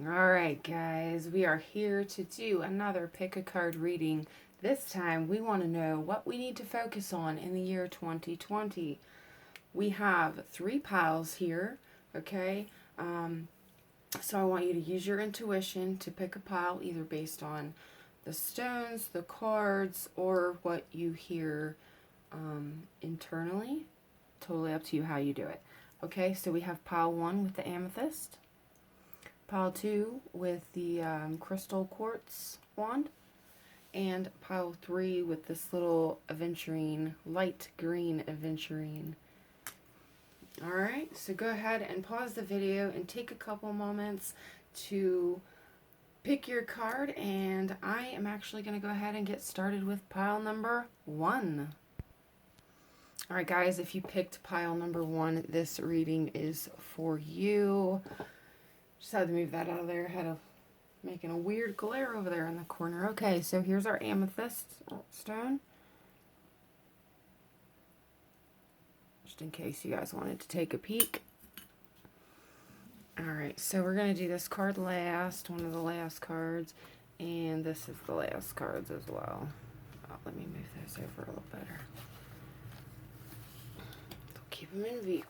Alright guys, we are here to do another pick a card reading. This time we want to know what we need to focus on in the year 2020. We have 3 piles here, okay? So I want you to use your intuition to pick a pile either based on the stones, the cards, or what you hear internally. Totally up to you how you do it. Okay, so we have pile 1 with the amethyst. Pile 2 with the crystal quartz wand, and pile 3 with this little aventurine, light green aventurine. Alright, so go ahead and pause the video and take a couple moments to pick your card, and I am actually going to go ahead and get started with pile number 1. Alright guys, if you picked pile number 1, this reading is for you. Just had to move that out of there. Had a making a weird glare over there in the corner. Okay, so here's our amethyst stone. Just in case you guys wanted to take a peek. Alright, so we're going to do this card last, one of the last cards. And this is the last cards as well. Oh, let me move this over a little better. So keep them in view.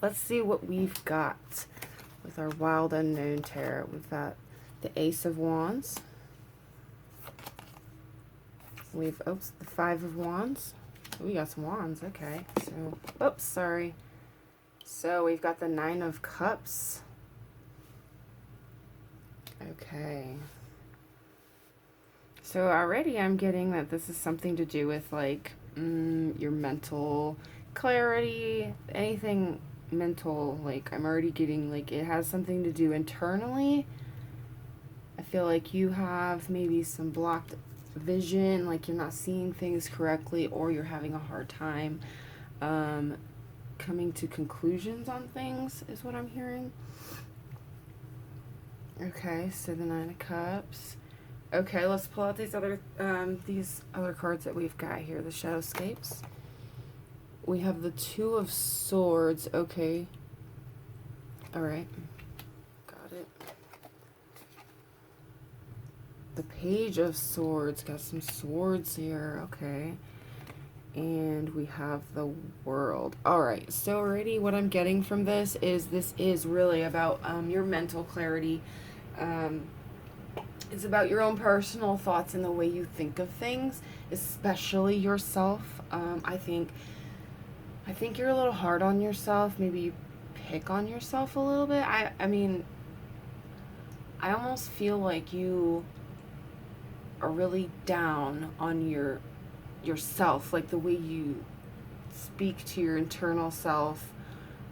Let's see what we've got with our Wild Unknown Tarot. We've got the Ace of Wands. We've, the Five of Wands. We got some wands, okay. So, oops, sorry. So we've got the Nine of Cups. Okay. So already I'm getting that this is something to do with like your mental clarity, anything mental. Like I'm already getting like it has something to do internally. I feel like you have maybe some blocked vision, like you're not seeing things correctly, or you're having a hard time coming to conclusions on things is what I'm hearing. Okay, so the Nine of Cups. Okay, let's pull out these other cards that we've got here. The Shadowscapes. We have the Two of Swords. Okay. Alright. Got it. The Page of Swords. Got some swords here. Okay. And we have the World. Alright, so already what I'm getting from this is really about your mental clarity. It's about your own personal thoughts and the way you think of things, especially yourself. I think you're a little hard on yourself. Maybe you pick on yourself a little bit. I mean, I almost feel like you are really down on yourself. Like the way you speak to your internal self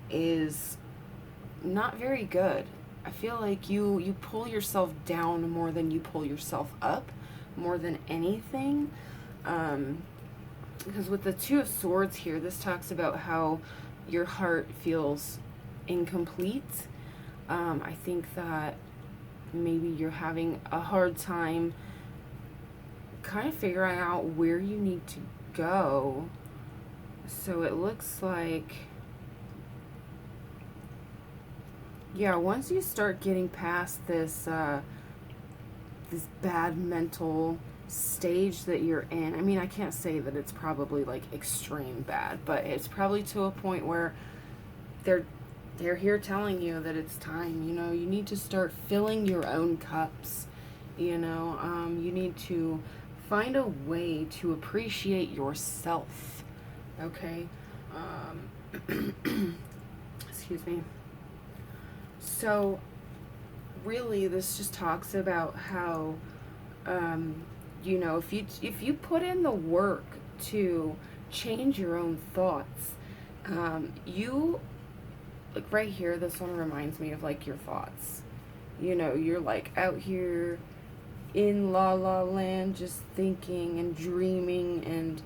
is not very good. I feel like you pull yourself down more than you pull yourself up, more than anything. Because with the Two of Swords here, this talks about how your heart feels incomplete. I think that maybe you're having a hard time kind of figuring out where you need to go. So it looks like, yeah, once you start getting past this this bad mental stage that you're in, I mean, I can't say that it's probably like extreme bad, but it's probably to a point where they're here telling you that it's time. You know, you need to start filling your own cups. You know, you need to find a way to appreciate yourself. Okay. Excuse me. So really this just talks about how you know, if you put in the work to change your own thoughts, you, like right here, this one reminds me of like your thoughts. You know, you're like out here in la la land just thinking and dreaming. And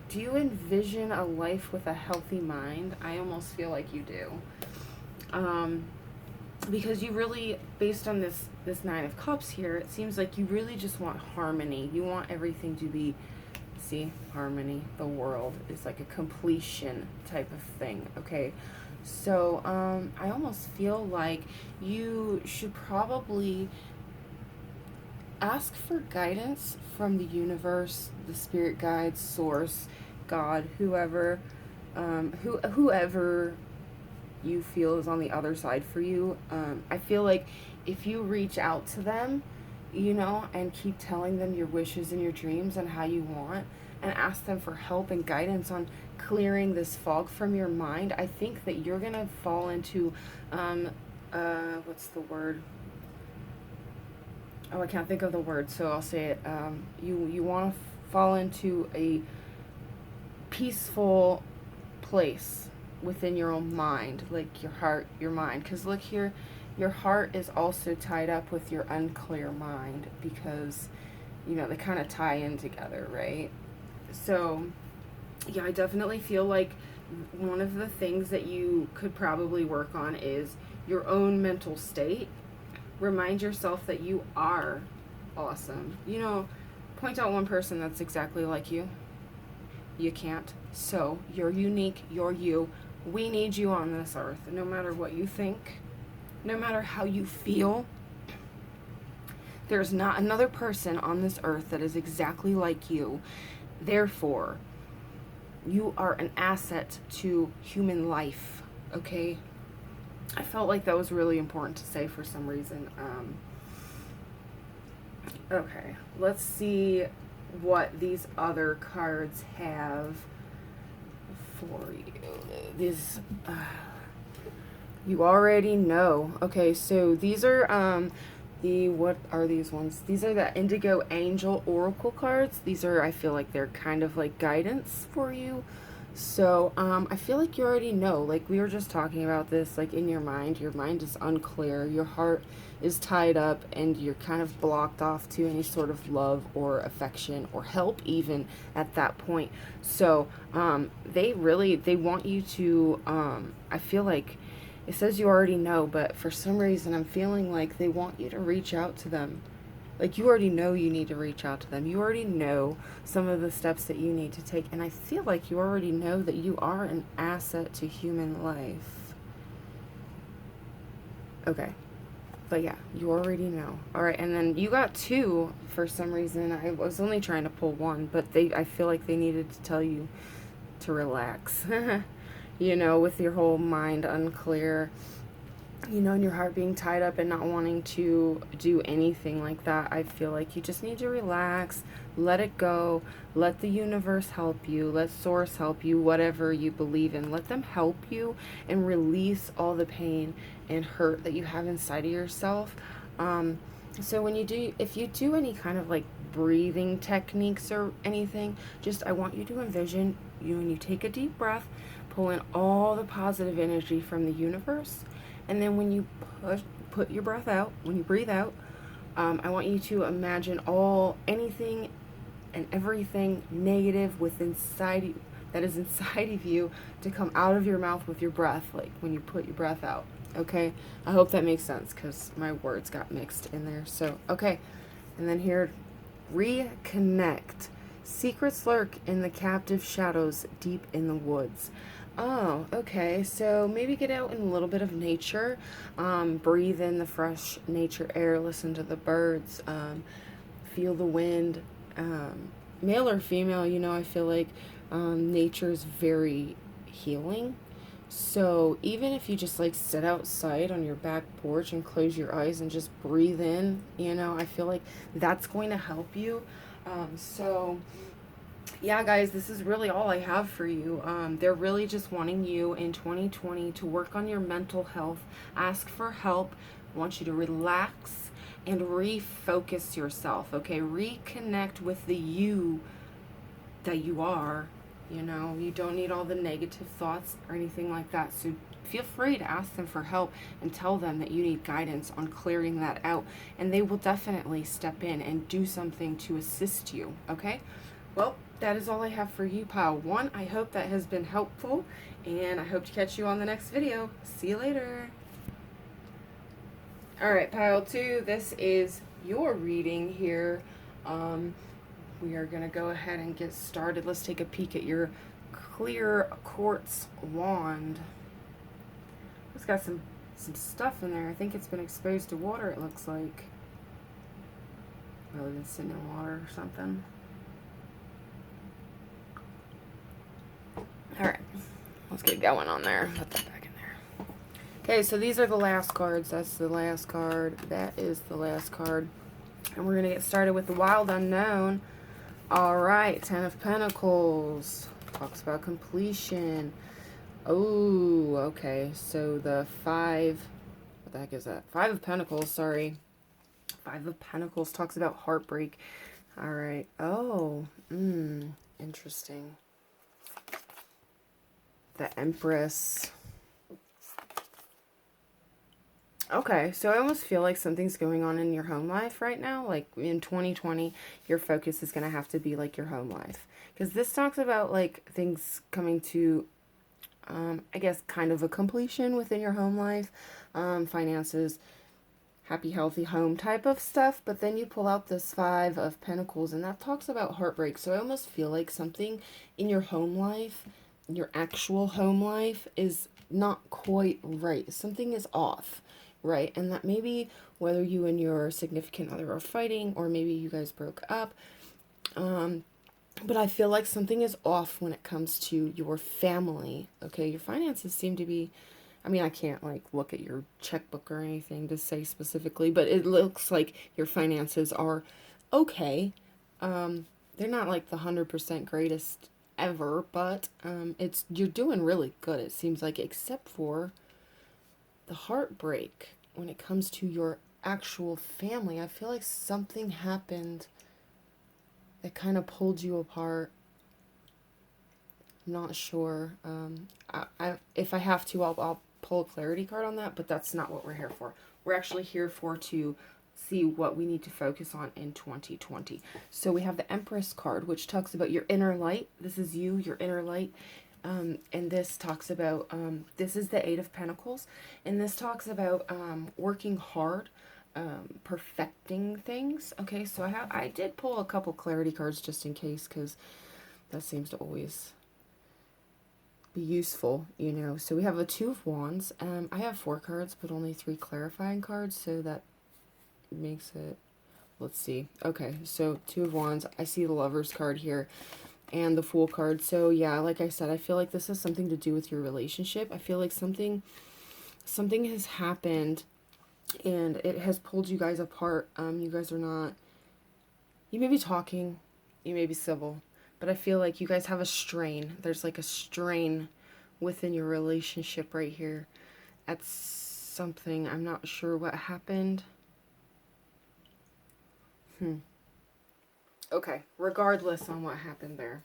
do you envision a life with a healthy mind? I almost feel like you do. Because you really, based on this Nine of Cups here, it seems like you really just want harmony. You want everything to be, see, harmony. The world is like a completion type of thing, okay? So I almost feel like you should probably ask for guidance from the universe, the spirit guides, source, God, whoever, whoever you feel is on the other side for you. I feel like if you reach out to them, and keep telling them your wishes and your dreams and how you want, and ask them for help and guidance on clearing this fog from your mind, I think that you're gonna fall into, what's the word? Oh, I can't think of the word, so I'll say it. You want to fall into a peaceful place within your own mind, like your heart, your mind. Because look here, your heart is also tied up with your unclear mind, because they kind of tie in together, right? So yeah, I definitely feel like one of the things that you could probably work on is your own mental state. Remind yourself that you are awesome. Point out one person that's exactly like you. You can't. So you're unique, you're you. We need you on this earth, no matter what you think, no matter how you feel. There's not another person on this earth that is exactly like you. Therefore, you are an asset to human life, okay? I felt like that was really important to say for some reason. Okay, let's see what these other cards have for you. These, you already know. Okay, so these are what are these ones? These are the Indigo Angel Oracle cards. These are, I feel like they're kind of like guidance for you. So I feel like you already know, like we were just talking about this, like in your mind is unclear, your heart is tied up, and you're kind of blocked off to any sort of love or affection or help even at that point. So they want you to, I feel like it says you already know, but for some reason I'm feeling like they want you to reach out to them. Like, you already know you need to reach out to them. You already know some of the steps that you need to take. And I feel like you already know that you are an asset to human life. Okay. But yeah, you already know. All right, and then you got two for some reason. I was only trying to pull one, but I feel like they needed to tell you to relax. With your whole mind unclear, and your heart being tied up and not wanting to do anything like that. I feel like you just need to relax, let it go, let the universe help you, let source help you, whatever you believe in. Let them help you and release all the pain and hurt that you have inside of yourself. So if you do any kind of like breathing techniques or anything, I want you to envision when you take a deep breath, pull in all the positive energy from the universe. And then when you put your breath out, when you breathe out, I want you to imagine anything and everything negative that is inside of you to come out of your mouth with your breath, like when you put your breath out. Okay? I hope that makes sense, because my words got mixed in there. So, okay. And then here, reconnect. Secrets lurk in the captive shadows deep in the woods. Oh, okay. So maybe get out in a little bit of nature. Breathe in the fresh nature air. Listen to the birds. Feel the wind. Male or female, I feel like nature is very healing. So even if you just like sit outside on your back porch and close your eyes and just breathe in, I feel like that's going to help you. So yeah, guys, this is really all I have for you. They're really just wanting you in 2020 to work on your mental health, ask for help, want you to relax and refocus yourself, okay? Reconnect with the you that you are. You don't need all the negative thoughts or anything like that. So feel free to ask them for help and tell them that you need guidance on clearing that out. And they will definitely step in and do something to assist you, okay? Well, that is all I have for you, Pile 1. I hope that has been helpful, and I hope to catch you on the next video. See you later. Alright, Pile 2, this is your reading here. We are going to go ahead and get started. Let's take a peek at your clear quartz wand. got some stuff in there. I think it's been exposed to water, it looks like. Probably been sitting in water or something. Alright, let's get going on there. Put that back in there. Okay, so these are the last cards. That's the last card. That is the last card. And we're going to get started with the Wild Unknown. Alright, Ten of Pentacles. Talks about completion. Oh, okay. So the what the heck is that? Five of Pentacles, sorry. Five of Pentacles talks about heartbreak. Alright. Oh, interesting. The Empress. Okay, so I almost feel like something's going on in your home life right now. Like in 2020, your focus is going to have to be like your home life. Because this talks about like things coming to, I guess, kind of a completion within your home life. Finances, happy, healthy home type of stuff. But then you pull out this Five of Pentacles and that talks about heartbreak. So I almost feel like something in your home life, your actual home life, is not quite right. Something is off. Right, and that maybe whether you and your significant other are fighting, or maybe you guys broke up, but I feel like something is off when it comes to your family. Okay, your finances seem to be, I mean, I can't like look at your checkbook or anything to say specifically, but it looks like your finances are okay. They're not like the 100% greatest ever, but you're doing really good, it seems like, except for the heartbreak when it comes to your actual family. I feel like something happened that kind of pulled you apart. I'm not sure. If I have to, I'll pull a clarity card on that, but that's not what we're here for. We're actually here to see what we need to focus on in 2020. So we have the Empress card, which talks about your inner light. This is you, your inner light. And this talks about, this is the Eight of Pentacles, and this talks about working hard, perfecting things. Okay, so I did pull a couple clarity cards just in case, because that seems to always be useful, you know. So we have a Two of Wands. I have 4 cards, but only 3 clarifying cards, so that makes it, let's see. Okay, so Two of Wands. I see the Lover's card here. And the Fool card. So yeah, like I said, I feel like this has something to do with your relationship. I feel like something has happened and it has pulled you guys apart. You guys are not, you may be talking, you may be civil, but I feel like you guys have a strain. There's like a strain within your relationship right here. That's something, I'm not sure what happened. Okay, regardless on what happened there.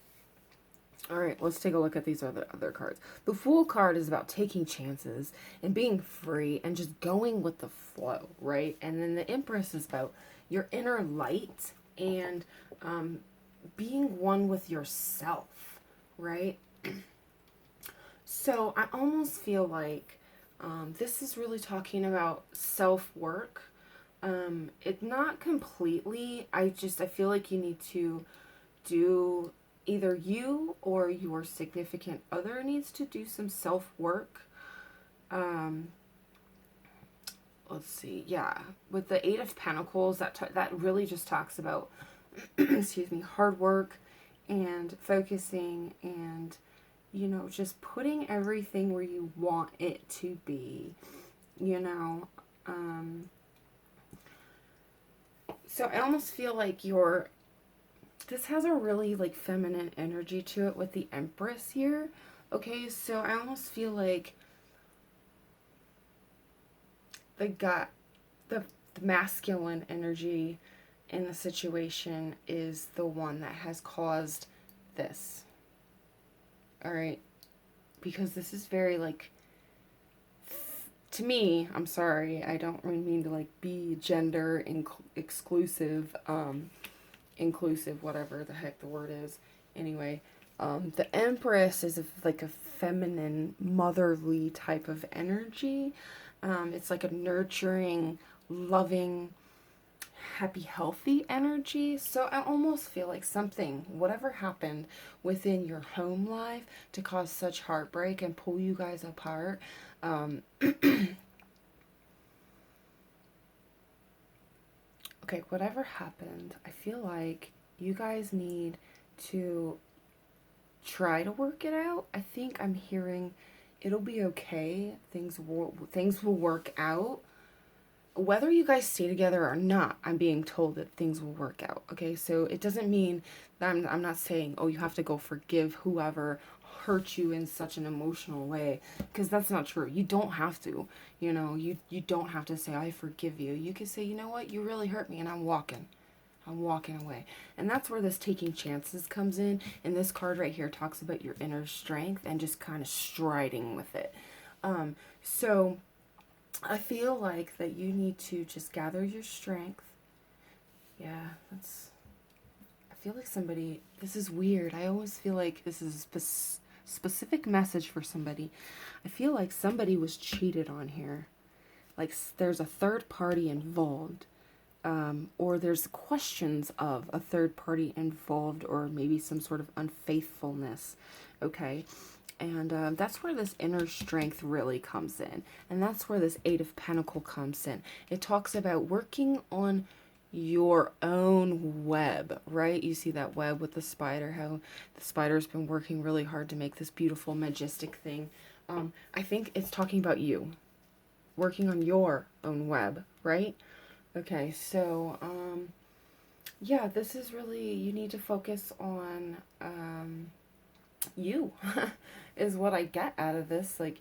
Alright, let's take a look at these other cards. The Fool card is about taking chances and being free and just going with the flow, right? And then the Empress is about your inner light and being one with yourself, right? So I almost feel like this is really talking about self-work. It's not completely. I feel like you need to do, either you or your significant other needs to do some self-work. Let's see. Yeah, with the Eight of Pentacles, that really just talks about, excuse me, hard work and focusing and, you know, just putting everything where you want it to be, you know. So I almost feel like this has a really like feminine energy to it with the Empress here. Okay, so I almost feel like the masculine energy in the situation is the one that has caused this. All right, because this is very like, to me, I'm sorry, I don't really mean to like be gender exclusive, inclusive, whatever the heck the word is. Anyway, the Empress is like a feminine, motherly type of energy. It's like a nurturing, loving, happy, healthy energy. So I almost feel like something, whatever happened within your home life to cause such heartbreak and pull you guys apart, Um, okay, whatever happened, I feel like you guys need to try to work it out. I think I'm hearing it'll be okay. Things will work out. Whether you guys stay together or not, I'm being told that things will work out. Okay, so it doesn't mean that I'm not saying, oh, you have to go forgive whoever hurt you in such an emotional way, because that's not true. You don't have to, you don't have to say, I forgive you. You can say, you know what, you really hurt me and I'm walking away. And that's where this taking chances comes in. And this card right here talks about your inner strength and just kind of striding with it. So I feel like that you need to just gather your strength. Yeah, I feel like this is weird. I always feel like this is a specific message for somebody. I feel like somebody was cheated on here. Like there's a third party involved. Or there's questions of a third party involved, or maybe some sort of unfaithfulness. Okay. And that's where this inner strength really comes in. And that's where this Eight of Pentacles comes in. It talks about working on your own web, right? You see that web with the spider, how the spider's been working really hard to make this beautiful, majestic thing. I think it's talking about you working on your own web, right? Okay, so, yeah, this is really, you need to focus on, you, is what I get out of this. Like,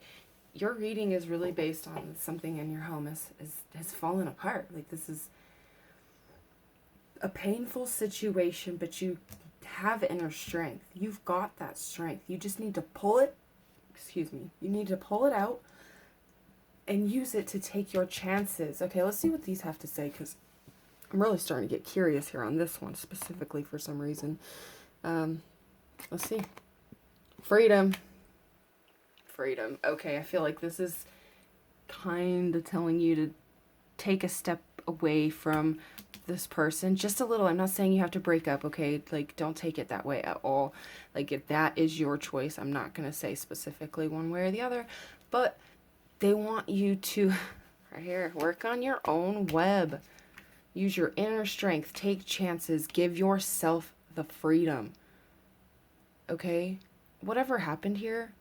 your reading is really based on something in your home has fallen apart. Like, this is a painful situation, but you have inner strength. You've got that strength. You just need to pull it, you need to pull it out and use it to take your chances. Okay, let's see what these have to say, because I'm really starting to get curious here on this one specifically for some reason. Let's see. Freedom. Okay, I feel like this is kind of telling you to take a step away from this person just a little. I'm not saying you have to break up, okay? Like, don't take it that way at all. Like, if that is your choice, I'm not going to say specifically one way or the other, but they want you to, right here, work on your own web. Use your inner strength. Take chances. Give yourself the freedom. Okay? Whatever happened here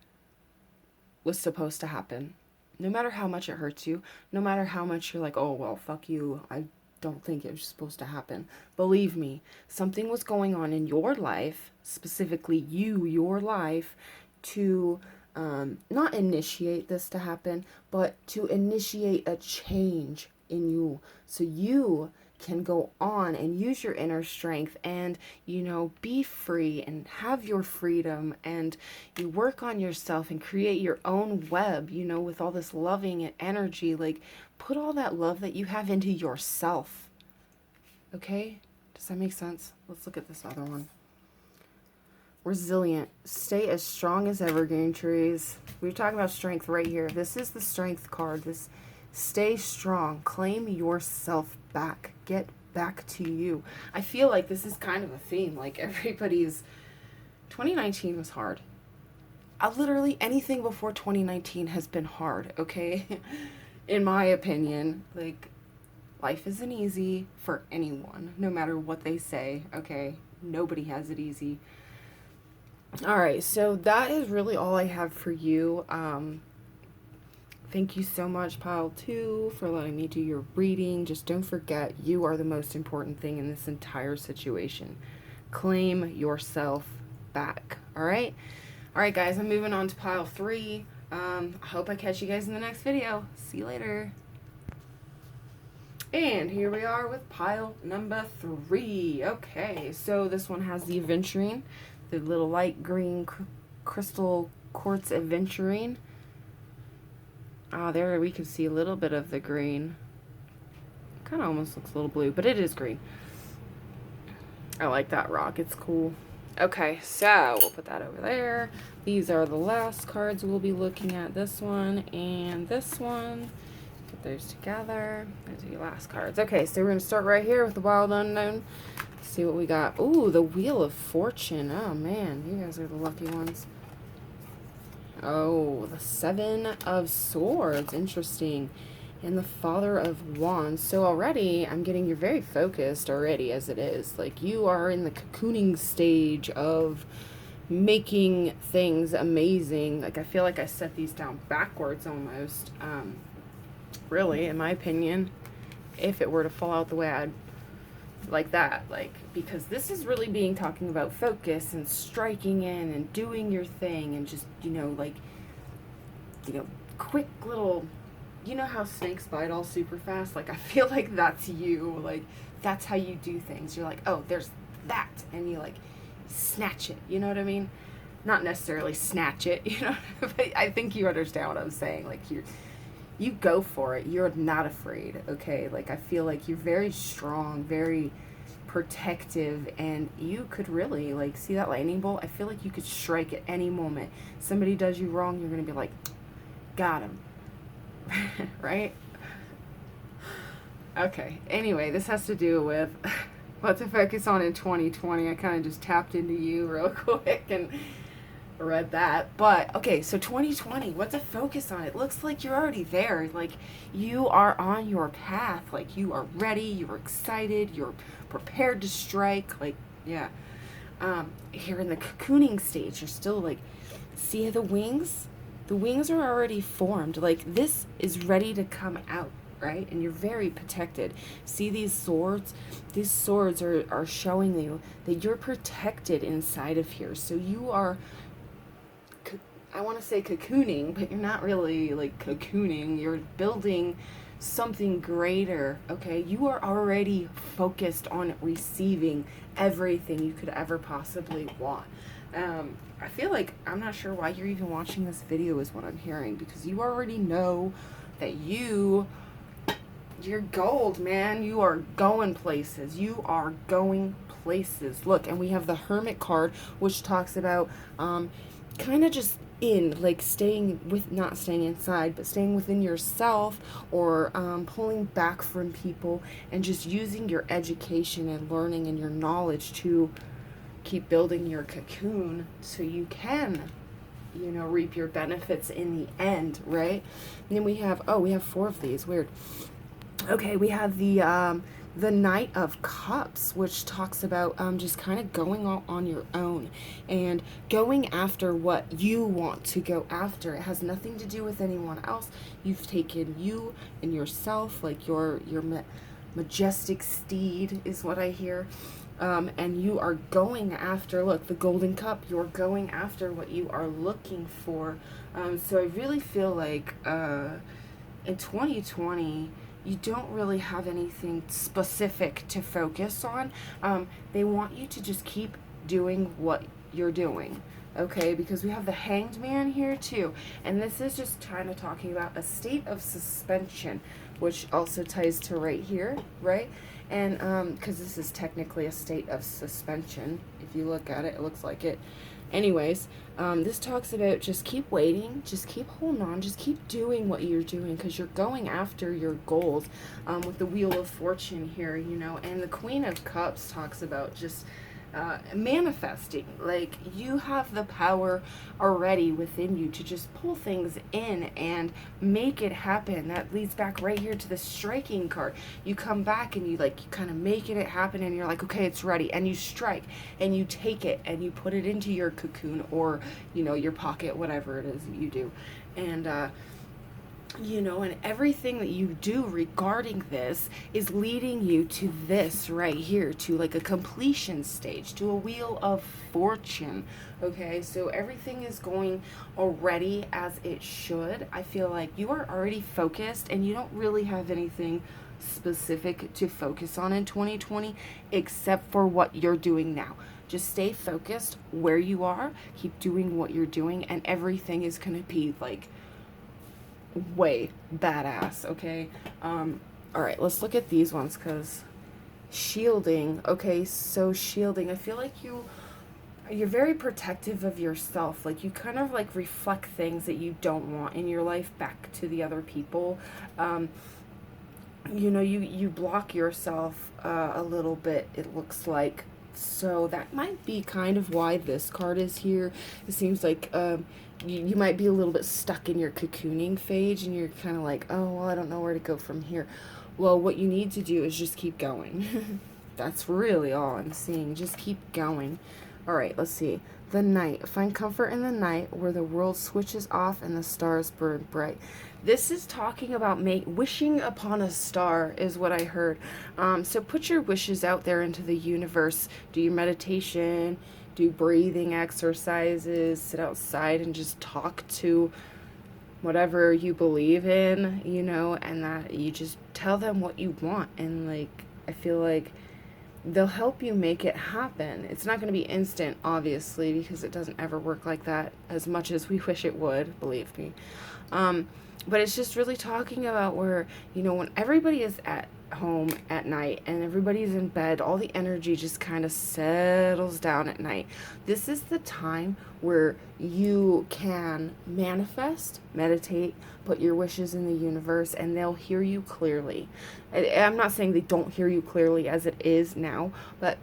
was supposed to happen. No matter how much it hurts you, no matter how much you're like, oh, well, fuck you, I don't think it was supposed to happen. Believe me, something was going on in your life, specifically your life, to not initiate this to happen, but to initiate a change in you, so you can go on and use your inner strength and, be free and have your freedom, and you work on yourself and create your own web, with all this loving energy. Like, put all that love that you have into yourself. Okay? Does that make sense? Let's look at this other one. Resilient. Stay as strong as evergreen trees. We're talking about strength right here. This is the strength card. This stay strong. Claim yourself back. Get back to you. I feel like this is kind of a theme. Like, 2019 was hard. Literally anything before 2019 has been hard, okay? In my opinion. Like, life isn't easy for anyone, no matter what they say, okay? Nobody has it easy. Alright, so that is really all I have for you. Thank you so much, Pile 2, for letting me do your reading. Just don't forget, you are the most important thing in this entire situation. Claim yourself back, alright? Alright, guys, I'm moving on to Pile 3. I hope I catch you guys in the next video. See you later. And here we are with pile number 3. Okay, so this one has the aventurine, the little light green crystal quartz aventurine. There we can see a little bit of the green. Kind of almost looks a little blue, but it is green. I like that rock. It's cool. Okay, so we'll put that over there. These are the last cards we'll be looking at. This one and this one. Put those together. Those are your last cards. Okay, so we're going to start right here with the Wild Unknown. See what we got. Ooh, the Wheel of Fortune. Oh, man. You guys are the lucky ones. Oh, the Seven of Swords. Interesting. And the Father of Wands. So already, I'm getting you're very focused already as it is. Like, you are in the cocooning stage of making things amazing. Like, I feel like I set these down backwards almost. Really, in my opinion, if it were to fall out the way I'd like that, like, because this is really being talking about focus and striking in and doing your thing and just, like, quick little, how snakes bite all super fast? Like, I feel like that's you. Like, that's how you do things. You're like, oh, there's that. And you, like, snatch it. You know what I mean? Not necessarily snatch it, but I think you understand what I'm saying. Like, you go for it. You're not afraid, okay? Like, I feel like you're very strong, very protective, and you could really, like, see that lightning bolt? I feel like you could strike at any moment. Somebody does you wrong, you're going to be like, got him. Right? Okay. Anyway, this has to do with what to focus on in 2020. I kind of just tapped into you real quick and read that. But okay, so 2020, what to focus on? It looks like you're already there. Like, you are on your path. Like, you are ready, you're excited, you're prepared to strike. Like, yeah. Here in the cocooning stage, you're still like, see the wings? The wings are already formed. Like, this is ready to come out, right? And you're very protected. See these swords? These swords are showing you that you're protected inside of here. So you are, I want to say cocooning, but you're not really like cocooning. You're building something greater, okay? You are already focused on receiving everything you could ever possibly want. I feel like, I'm not sure why you're even watching this video is what I'm hearing, because you already know that you're gold, man. You are going places. You are going places. Look, and we have the Hermit card, which talks about kind of just like not staying inside, but staying within yourself, or pulling back from people and just using your education and learning and your knowledge to keep building your cocoon so you can, reap your benefits in the end, right? And then we have 4 of these. Weird. Okay, we have the Knight of Cups, which talks about just kind of going on your own and going after what you want to go after. It has nothing to do with anyone else. You've taken you and yourself, like your majestic steed is what I hear. And you are going after, look, the Golden Cup, you're going after what you are looking for. So I really feel like in 2020, you don't really have anything specific to focus on. They want you to just keep doing what you're doing, okay? Because we have the Hanged Man here too. And this is just kind of talking about a state of suspension, which also ties to right here, right? And because this is technically a state of suspension. If you look at it, it looks like it. Anyways, this talks about just keep waiting, just keep holding on, just keep doing what you're doing, because you're going after your goals. With the Wheel of Fortune here, and the Queen of Cups talks about just manifesting. Like, you have the power already within you to just pull things in and make it happen. That leads back right here to the striking card. You come back and you kind of making it happen, and you're like, okay, it's ready, and you strike and you take it and you put it into your cocoon, or your pocket, whatever it is that you do. And and everything that you do regarding this is leading you to this right here, to like a completion stage, to a Wheel of Fortune. Okay, so everything is going already as it should. I feel like you are already focused, and you don't really have anything specific to focus on in 2020 except for what you're doing now. Just stay focused where you are, keep doing what you're doing, and everything is going to be like way badass, okay? All right, let's look at these ones, because shielding, okay, so shielding, I feel like you're very protective of yourself. Like, you kind of like reflect things that you don't want in your life back to the other people. You block yourself a little bit, it looks like. So that might be kind of why this card is here. It seems like you might be a little bit stuck in your cocooning phase and you're kind of like, oh, well, I don't know where to go from here. Well, what you need to do is just keep going. That's really all I'm seeing. Just keep going. All right, let's see. The night. Find comfort in the night where the world switches off and the stars burn bright. This is talking about wishing upon a star is what I heard. So put your wishes out there into the universe. Do your meditation, do breathing exercises, sit outside and just talk to whatever you believe in, you know, and that you just tell them what you want. And like, I feel like they'll help you make it happen. It's not going to be instant, obviously, because it doesn't ever work like that as much as we wish it would, believe me. But it's just really talking about where, you know, when everybody is at home at night and everybody's in bed, all the energy just kind of settles down at night. This is the time where you can manifest, meditate, put your wishes in the universe, and they'll hear you clearly. I'm not saying they don't hear you clearly as it is now, but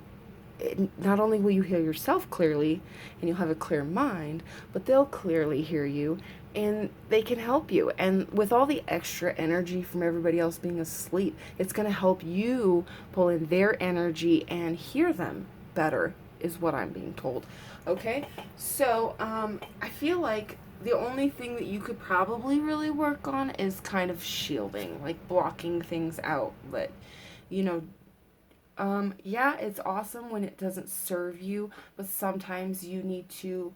not only will you hear yourself clearly and you'll have a clear mind, but they'll clearly hear you and they can help you. And with all the extra energy from everybody else being asleep, it's going to help you pull in their energy and hear them better, is what I'm being told. Okay? So, I feel like the only thing that you could probably really work on is kind of shielding, like blocking things out. But, you know, yeah, it's awesome when it doesn't serve you, but sometimes you need to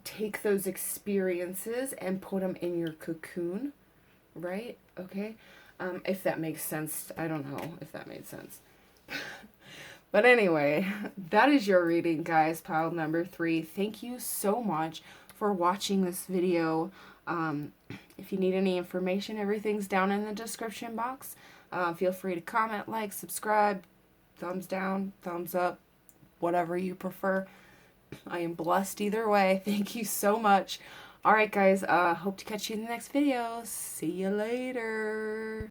take those experiences and put them in your cocoon, right? Okay? If that makes sense. I don't know if that made sense. But anyway, that is your reading, guys, pile number 3. Thank you so much for watching this video. If you need any information, everything's down in the description box. Feel free to comment, like, subscribe, thumbs down, thumbs up, whatever you prefer. I am blessed either way. Thank you so much. All right, guys. Hope to catch you in the next video. See you later.